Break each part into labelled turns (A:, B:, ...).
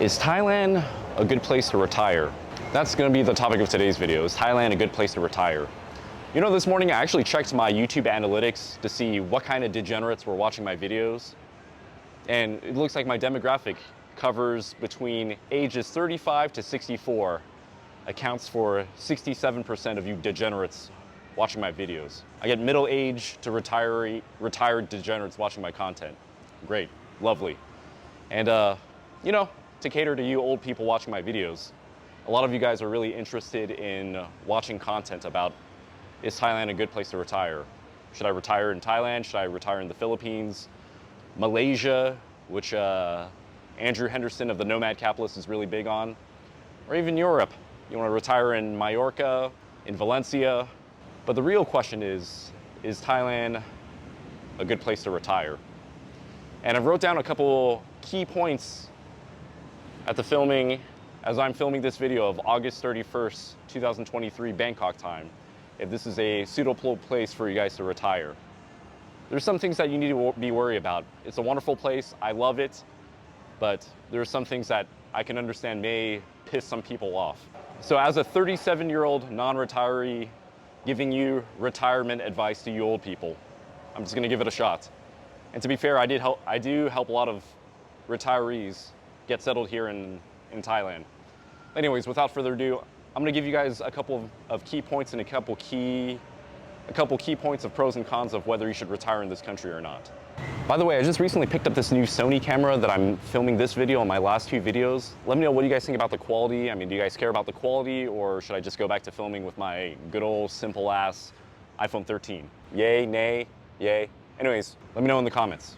A: Is Thailand a good place to retire? That's going to be the topic of today's video. Is Thailand a good place to retire? You know, this morning I actually checked my YouTube analytics to see what kind of degenerates were watching my videos. And it looks like my demographic covers between ages 35 to 64, accounts for 67% of you degenerates watching my videos. I get middle-aged to retired degenerates watching my content. Great, lovely. And you know, to cater to you old people watching my videos, a lot of you guys are really interested in watching content about, is Thailand a good place to retire? Should I retire in Thailand? Should I retire in the Philippines? Malaysia, which Andrew Henderson of the Nomad Capitalist is really big on, or even Europe. You want to retire in Mallorca, in Valencia. But the real question is Thailand a good place to retire? And I've wrote down a couple key points at the filming, as I'm filming this video of August 31st, 2023 Bangkok time, if this is a suitable place for you guys to retire. There's some things that you need to be worried about. It's a wonderful place, I love it, but there are some things that I can understand may piss some people off. So as a 37-year-old non-retiree giving you retirement advice to you old people, I'm just gonna give it a shot. And to be fair, I do help a lot of retirees get settled here in Thailand. Anyways, without further ado, I'm gonna give you guys a couple of key points and a couple key points of pros and cons of whether you should retire in this country or not. By the way, I just recently picked up this new Sony camera that I'm filming this video and my last two videos. Let me know what you guys think about the quality. I mean, do you guys care about the quality, or should I just go back to filming with my good old simple ass iPhone 13? Yay, nay, yay. Anyways, let me know in the comments.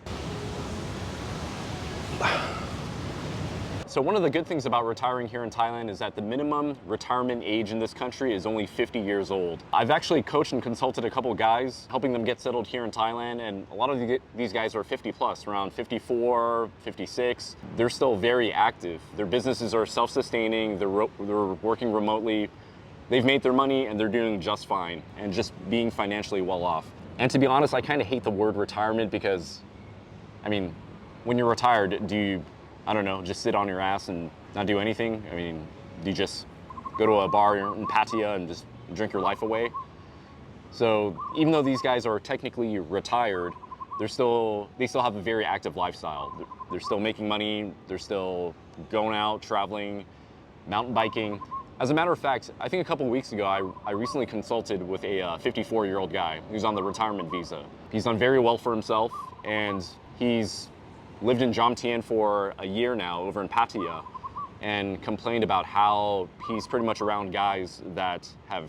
A: So one of the good things about retiring here in Thailand is that the minimum retirement age in this country is only 50 years old. I've actually coached and consulted a couple of guys, helping them get settled here in Thailand, and a lot of these guys are 50 plus, around 54, 56. They're still very active. Their businesses are self-sustaining, they're working remotely, they've made their money, and they're doing just fine, and just being financially well off. And to be honest, I kind of hate the word retirement because, I mean, when you're retired, do you, I don't know, just sit on your ass and not do anything? I mean, do you just go to a bar in Pattaya and just drink your life away? So even though these guys are technically retired, they still have a very active lifestyle. They're still making money, they're still going out, traveling, mountain biking. As a matter of fact, I think a couple weeks ago, I recently consulted with a 54-year-old guy who's on the retirement visa. He's done very well for himself, and he's lived in Jomtien for a year now over in Pattaya, and complained about how he's pretty much around guys that have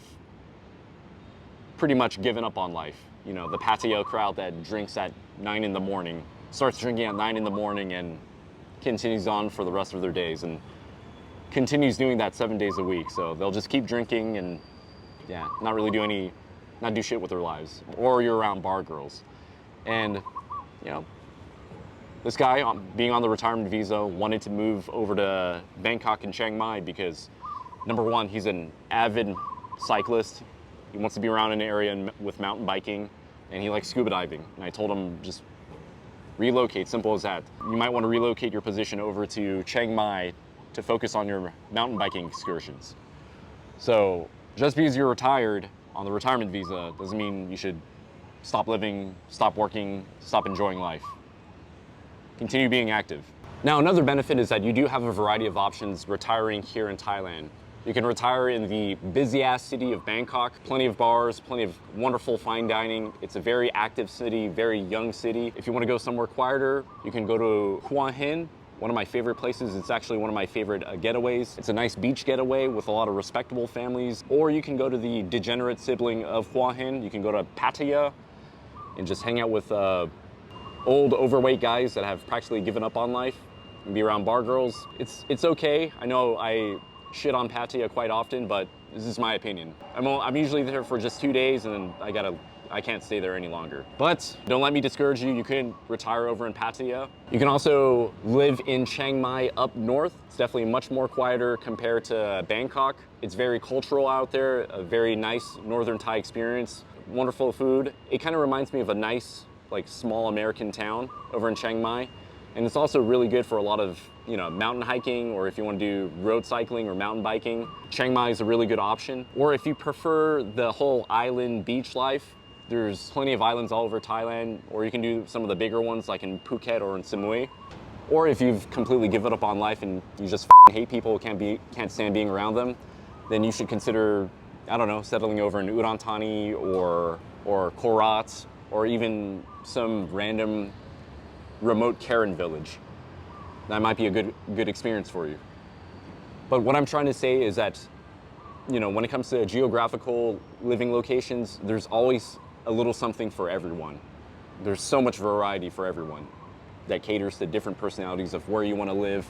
A: pretty much given up on life. You know, the Pattaya crowd that drinks at 9 in the morning, starts drinking at 9 in the morning and continues on for the rest of their days, and continues doing that 7 days a week. So they'll just keep drinking and yeah, not do shit with their lives. Or you're around bar girls. And you know, this guy, being on the retirement visa, wanted to move over to Bangkok and Chiang Mai because, number one, he's an avid cyclist. He wants to be around an area with mountain biking, and he likes scuba diving. And I told him, just relocate, simple as that. You might want to relocate your position over to Chiang Mai to focus on your mountain biking excursions. So just because you're retired on the retirement visa doesn't mean you should stop living, stop working, stop enjoying life. Continue being active. Now, another benefit is that you do have a variety of options retiring here in Thailand. You can retire in the busy-ass city of Bangkok. Plenty of bars, plenty of wonderful fine dining. It's a very active city, very young city. If you want to go somewhere quieter, you can go to Hua Hin, one of my favorite places. It's actually one of my favorite getaways. It's a nice beach getaway with a lot of respectable families. Or you can go to the degenerate sibling of Hua Hin. You can go to Pattaya and just hang out with old overweight guys that have practically given up on life and be around bar girls. It's okay. I know I shit on Pattaya quite often, but this is my opinion. I'm usually there for just 2 days, and then I can't stay there any longer. But don't let me discourage you. You can retire over in Pattaya. You can also live in Chiang Mai up north. It's definitely much more quieter compared to Bangkok. It's very cultural out there, a very nice northern Thai experience. Wonderful food. It kind of reminds me of a nice, like, small American town over in Chiang Mai. And it's also really good for a lot of, mountain hiking, or if you want to do road cycling or mountain biking. Chiang Mai is a really good option. Or if you prefer the whole island beach life, there's plenty of islands all over Thailand, or you can do some of the bigger ones like in Phuket or in Samui. Or if you've completely given up on life and you just hate people, can't stand being around them, then you should consider, I don't know, settling over in Udon Thani or Korat, or even some random remote Karen village. That might be a good experience for you. But what I'm trying to say is that, when it comes to geographical living locations, there's always a little something for everyone. There's so much variety for everyone that caters to different personalities of where you want to live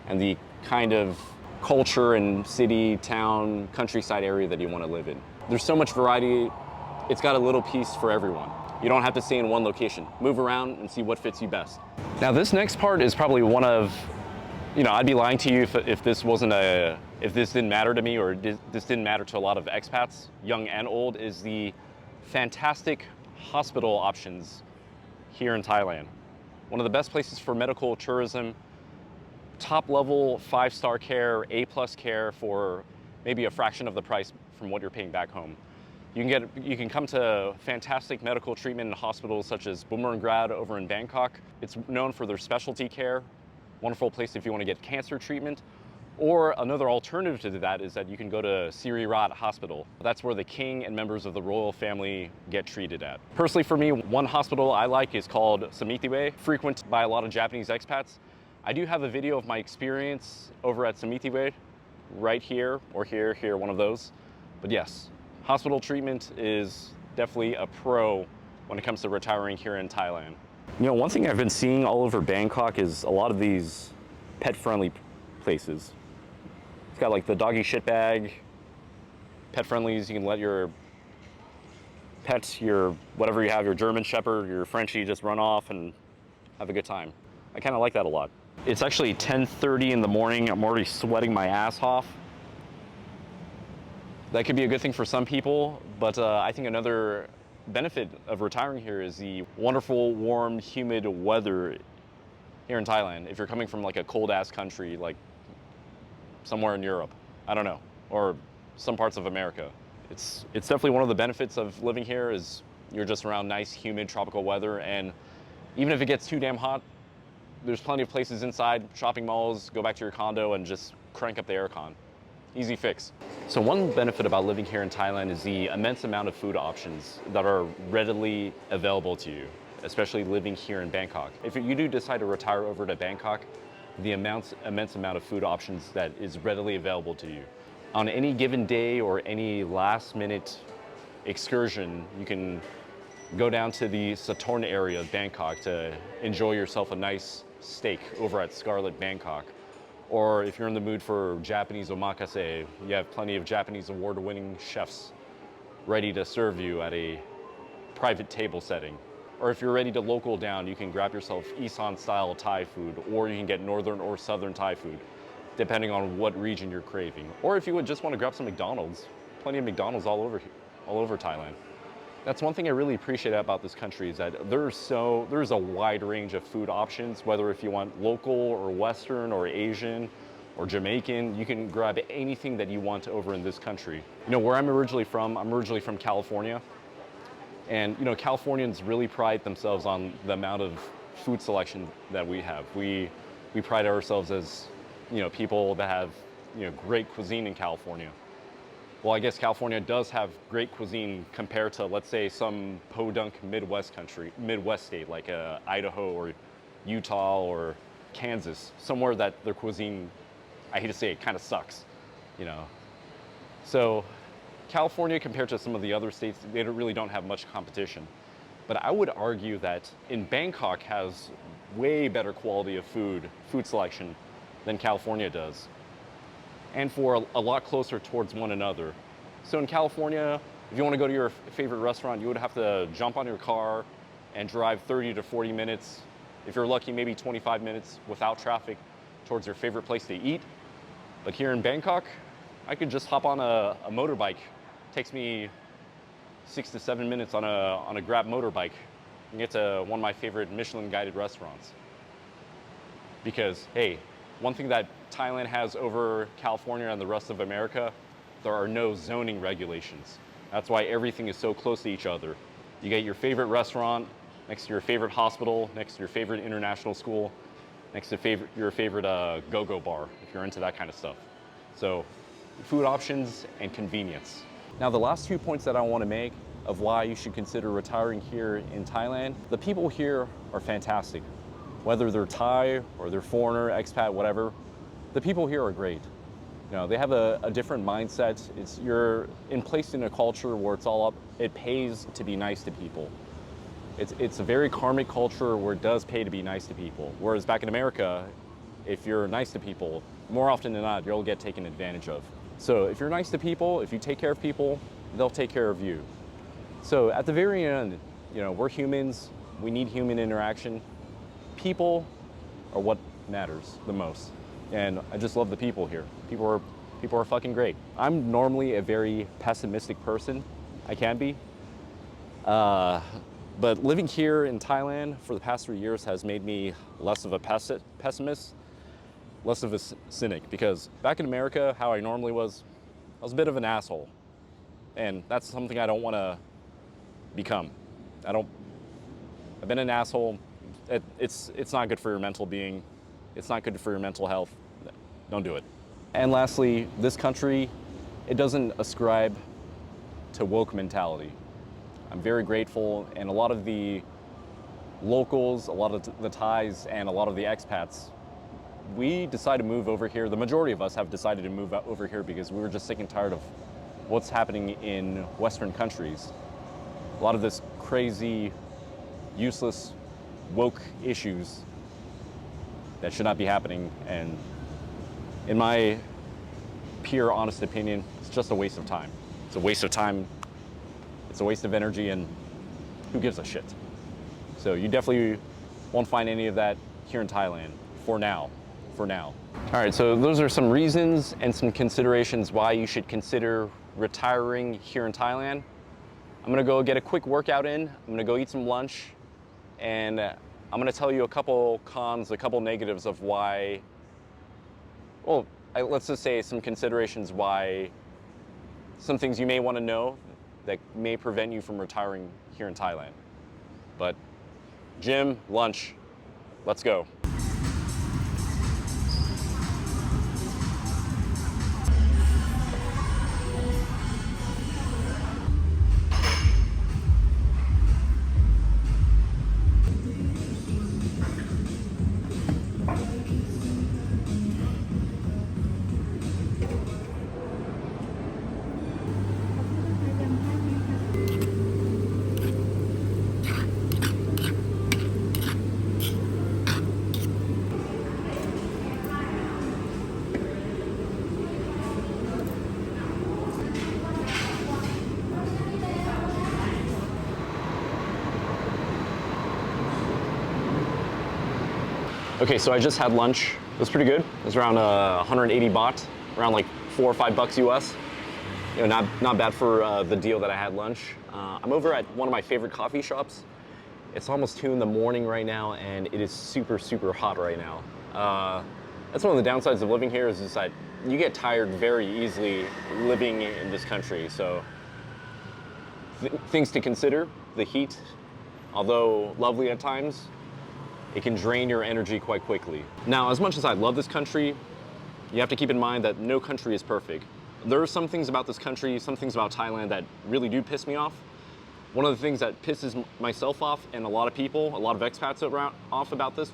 A: and the kind of culture and city, town, countryside area that you want to live in. There's so much variety, it's got a little piece for everyone. You don't have to stay in one location. Move around and see what fits you best. Now this next part is probably one of, I'd be lying to you if this didn't matter to me, or this didn't matter to a lot of expats, young and old, is the fantastic hospital options here in Thailand. One of the best places for medical tourism, top level 5-star care, A+ care for maybe a fraction of the price from what you're paying back home. You can come to fantastic medical treatment in hospitals such as Bumrungrad over in Bangkok. It's known for their specialty care. Wonderful place if you want to get cancer treatment. Or another alternative to that is that you can go to Siri Rat Hospital. That's where the king and members of the royal family get treated at. Personally for me, one hospital I like is called Samitiwe, frequented by a lot of Japanese expats. I do have a video of my experience over at Samitiwe, right here, or here, one of those. But yes, hospital treatment is definitely a pro when it comes to retiring here in Thailand. One thing I've been seeing all over Bangkok is a lot of these pet-friendly places. It's got like the doggy shit bag, pet friendlies. You can let your pet, your whatever you have, your German Shepherd, your Frenchie, just run off and have a good time. I kind of like that a lot. It's actually 10:30 in the morning. I'm already sweating my ass off. That could be a good thing for some people, but I think another benefit of retiring here is the wonderful, warm, humid weather here in Thailand. If you're coming from like a cold ass country, like somewhere in Europe, I don't know, or some parts of America. It's definitely one of the benefits of living here is you're just around nice, humid, tropical weather, and even if it gets too damn hot, there's plenty of places inside, shopping malls, go back to your condo and just crank up the aircon. Easy fix. So one benefit about living here in Thailand is the immense amount of food options that are readily available to you, especially living here in Bangkok. If you do decide to retire over to Bangkok, the immense amount of food options that is readily available to you. On any given day or any last minute excursion, you can go down to the Satorn area of Bangkok to enjoy yourself a nice steak over at Scarlet Bangkok. Or if you're in the mood for Japanese omakase, you have plenty of Japanese award-winning chefs ready to serve you at a private table setting. Or if you're ready to local down, you can grab yourself Isan-style Thai food, or you can get northern or southern Thai food, depending on what region you're craving. Or if you would just want to grab some McDonald's, plenty of McDonald's all over Thailand. That's one thing I really appreciate about this country is that there's a wide range of food options, whether if you want local or Western or Asian or Jamaican, you can grab anything that you want over in this country. Where I'm originally from California. And Californians really pride themselves on the amount of food selection that we have. We pride ourselves as people that have great cuisine in California. Well, I guess California does have great cuisine compared to, let's say, some podunk Midwest state like Idaho or Utah or Kansas, somewhere that their cuisine, I hate to say it, kind of sucks, So California, compared to some of the other states, they really don't have much competition. But I would argue that in Bangkok has way better quality of food selection than California does, and for a lot closer towards one another. So in California, if you want to go to your favorite restaurant, you would have to jump on your car and drive 30 to 40 minutes, if you're lucky, maybe 25 minutes without traffic towards your favorite place to eat. But here in Bangkok, I could just hop on a motorbike. It takes me 6 to 7 minutes on a Grab motorbike and get to one of my favorite Michelin guided restaurants. Because, hey, one thing that Thailand has over California and the rest of America, there are no zoning regulations. That's why everything is so close to each other. You get your favorite restaurant next to your favorite hospital, next to your favorite international school, next to your favorite go-go bar, if you're into that kind of stuff. So, food options and convenience. Now, the last 2 points that I want to make of why you should consider retiring here in Thailand, the people here are fantastic. Whether they're Thai or they're foreigner, expat, whatever, the people here are great. You know, they have a different mindset. You're placed in a culture where it pays to be nice to people. It's a very karmic culture where it does pay to be nice to people. Whereas back in America, if you're nice to people, more often than not, you'll get taken advantage of. So if you're nice to people, if you take care of people, they'll take care of you. So at the very end, you know, we're humans, we need human interaction. People are what matters the most. And I just love the people here. People are fucking great. I'm normally a very pessimistic person. I can be. But living here in Thailand for the past 3 years has made me less of a pessimist, less of a cynic. Because back in America, how I normally was, I was a bit of an asshole. And that's something I don't want to become. I've been an asshole. It's not good for your mental being. It's not good for your mental health. Don't do it. And lastly, this country, it doesn't ascribe to woke mentality. I'm very grateful, and a lot of the locals, a lot of the Thais, and a lot of the expats, we decided to move over here. The majority of us have decided to move over here because we were just sick and tired of what's happening in Western countries. A lot of this crazy, useless, woke issues that should not be happening, and in my pure, honest opinion, it's just a waste of time. It's a waste of time, it's a waste of energy, and who gives a shit? So you definitely won't find any of that here in Thailand, for now. All right, so those are some reasons and some considerations why you should consider retiring here in Thailand. I'm gonna go get a quick workout in, I'm gonna go eat some lunch, and I'm gonna tell you a couple cons, a couple negatives of why, well, let's just say some considerations why, some things you may wanna know that may prevent you from retiring here in Thailand. But gym, lunch, let's go. Okay, so I just had lunch. It was pretty good. It was around 180 baht, around like $4 or $5 US. You know, not bad for the deal that I had lunch. I'm over at one of my favorite coffee shops. It's almost 2 in the morning right now, and it is super, super hot right now. That's one of the downsides of living here is that you get tired very easily living in this country. So things to consider, the heat, although lovely at times, it can drain your energy quite quickly. Now, as much as I love this country, you have to keep in mind that no country is perfect. There are some things about this country, some things about Thailand that really do piss me off. One of the things that pisses myself off and a lot of people, a lot of expats off about this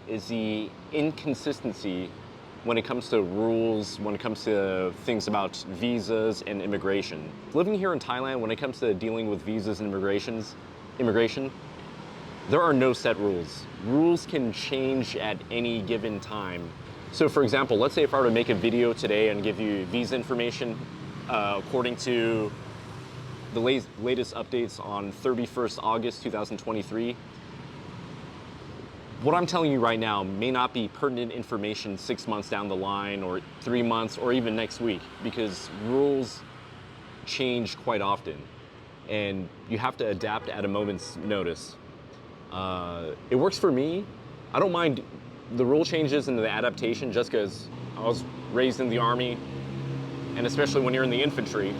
A: is the inconsistency when it comes to rules, when it comes to things about visas and immigration. Living here in Thailand, when it comes to dealing with visas and immigration, there are no set rules. Rules can change at any given time. So for example, let's say if I were to make a video today and give you visa information according to the latest updates on 31st August 2023, what I'm telling you right now may not be pertinent information 6 months down the line or 3 months or even next week, because rules change quite often and you have to adapt at a moment's notice. It works for me. I don't mind The rule changes and the adaptation, just because I was raised in the Army, and especially when you're in the infantry,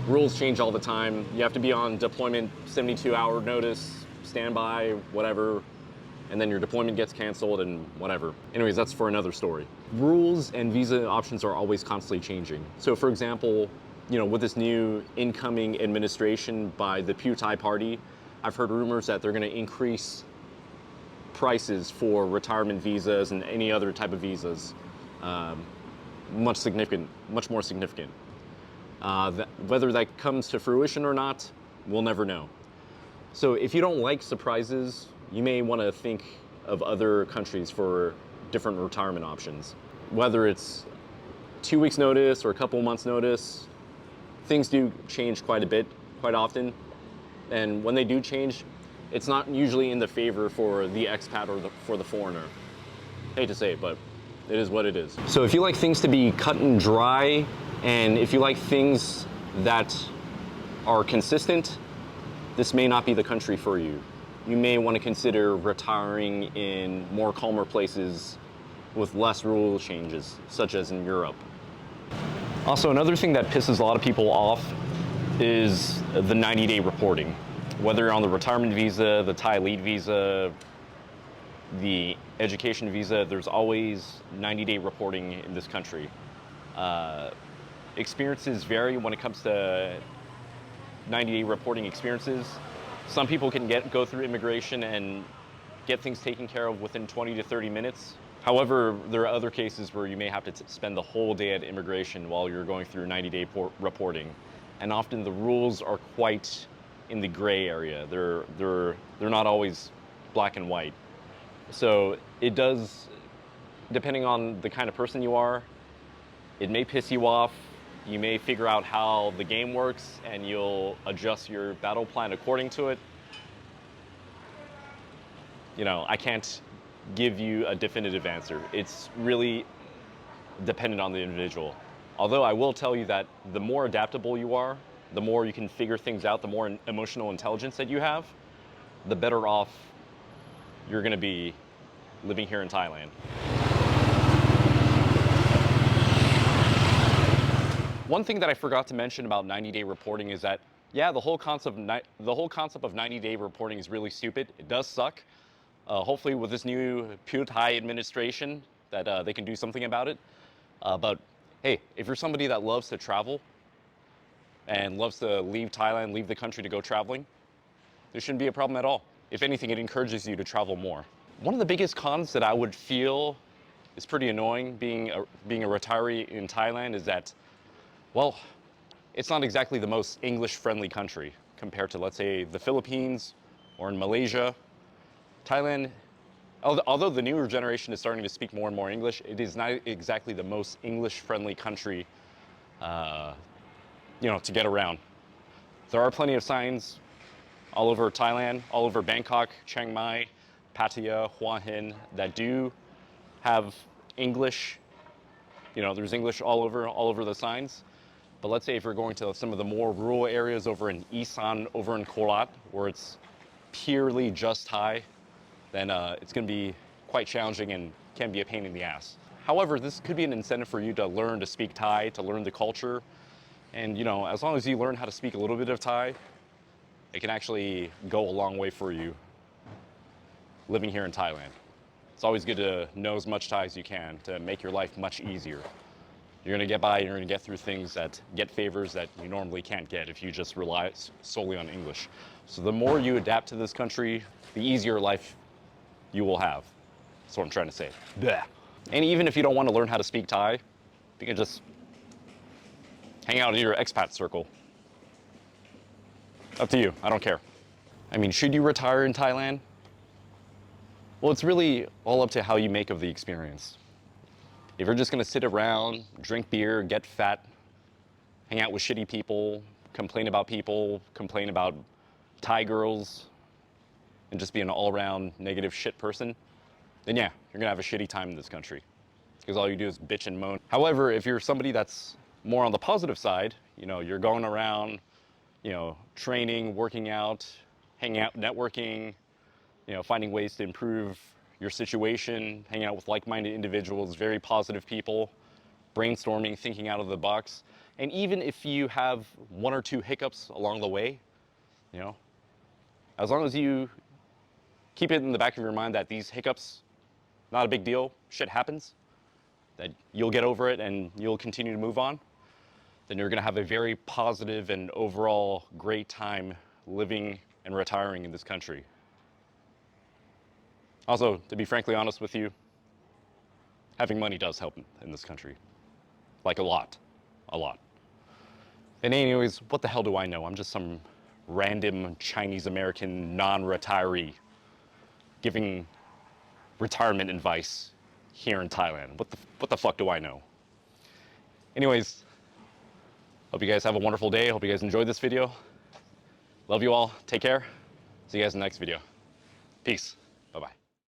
A: rules change all the time. You have to be on deployment 72-hour notice, standby, whatever, and then your deployment gets canceled and whatever. Anyways, that's for another story. Rules and visa options are always constantly changing. So for example, with this new incoming administration by the Pheu Thai party, I've heard rumors that they're going to increase prices for retirement visas and any other type of visas, much more significant. Whether that comes to fruition or not, we'll never know. So if you don't like surprises, you may want to think of other countries for different retirement options. Whether it's 2 weeks notice or a couple months notice, things do change quite a bit, quite often. And when they do change, it's not usually in the favor for the expat or for the foreigner. Hate to say it, but it is what it is. So if you like things to be cut and dry, and if you like things that are consistent, this may not be the country for you. You may want to consider retiring in more calmer places with less rule changes, such as in Europe. Also, another thing that pisses a lot of people off is the 90-day reporting. Whether you're on the retirement visa, the Thai lead visa, the education visa, there's always 90-day reporting in this country. Experiences vary when it comes to 90-day reporting experiences. Some people can go through immigration and get things taken care of within 20 to 30 minutes. However, there are other cases where you may have to spend the whole day at immigration while you're going through 90-day reporting. And often the rules are quite in the gray area. They're not always black and white. So it does, depending on the kind of person you are, it may piss you off. You may figure out how the game works and you'll adjust your battle plan according to it. I can't give you a definitive answer. It's really dependent on the individual. Although I will tell you that the more adaptable you are, the more you can figure things out, the more emotional intelligence that you have, the better off you're going to be living here in Thailand. One thing that I forgot to mention about 90-day reporting is that, the whole concept of 90-day reporting is really stupid. It does suck. Hopefully with this new Pheu Thai administration that they can do something about it. But hey, if you're somebody that loves to travel and loves to leave Thailand, leave the country to go traveling, there shouldn't be a problem at all. If anything, it encourages you to travel more. One of the biggest cons that I would feel is pretty annoying being a retiree in Thailand is that, well, it's not exactly the most English-friendly country compared to, let's say, the Philippines or in Malaysia. Thailand, although the newer generation is starting to speak more and more English, it is not exactly the most English-friendly country, to get around. There are plenty of signs all over Thailand, all over Bangkok, Chiang Mai, Pattaya, Hua Hin, that do have English. There's English all over the signs. But let's say if you're going to some of the more rural areas over in Isan, over in Korat, where it's purely just Thai, then it's going to be quite challenging and can be a pain in the ass. However, this could be an incentive for you to learn to speak Thai, to learn the culture. And as long as you learn how to speak a little bit of Thai, it can actually go a long way for you living here in Thailand. It's always good to know as much Thai as you can to make your life much easier. You're gonna get by, you're gonna get through things get favors that you normally can't get if you just rely solely on English. So the more you adapt to this country, the easier life you will have. That's what I'm trying to say. Blech. And even if you don't want to learn how to speak Thai, you can just hang out in your expat circle. Up to you, I don't care. I mean, should you retire in Thailand? Well, it's really all up to how you make of the experience. If you're just gonna sit around, drink beer, get fat, hang out with shitty people, complain about Thai girls, and just be an all-around negative shit person, then yeah, you're gonna have a shitty time in this country. Because all you do is bitch and moan. However, if you're somebody that's more on the positive side, you're going around, training, working out, hanging out, networking, finding ways to improve your situation, hanging out with like-minded individuals, very positive people, brainstorming, thinking out of the box. And even if you have one or two hiccups along the way, you know, as long as you keep it in the back of your mind that these hiccups, not a big deal, shit happens, that you'll get over it and you'll continue to move on, then you're gonna have a very positive and overall great time living and retiring in this country. Also, to be frankly honest with you, having money does help in this country. Like a lot, a lot. And anyways, what the hell do I know? I'm just some random Chinese American non-retiree giving retirement advice here in Thailand. What the fuck do I know? Anyways, hope you guys have a wonderful day. Hope you guys enjoyed this video. Love you all. Take care. See you guys in the next video. Peace.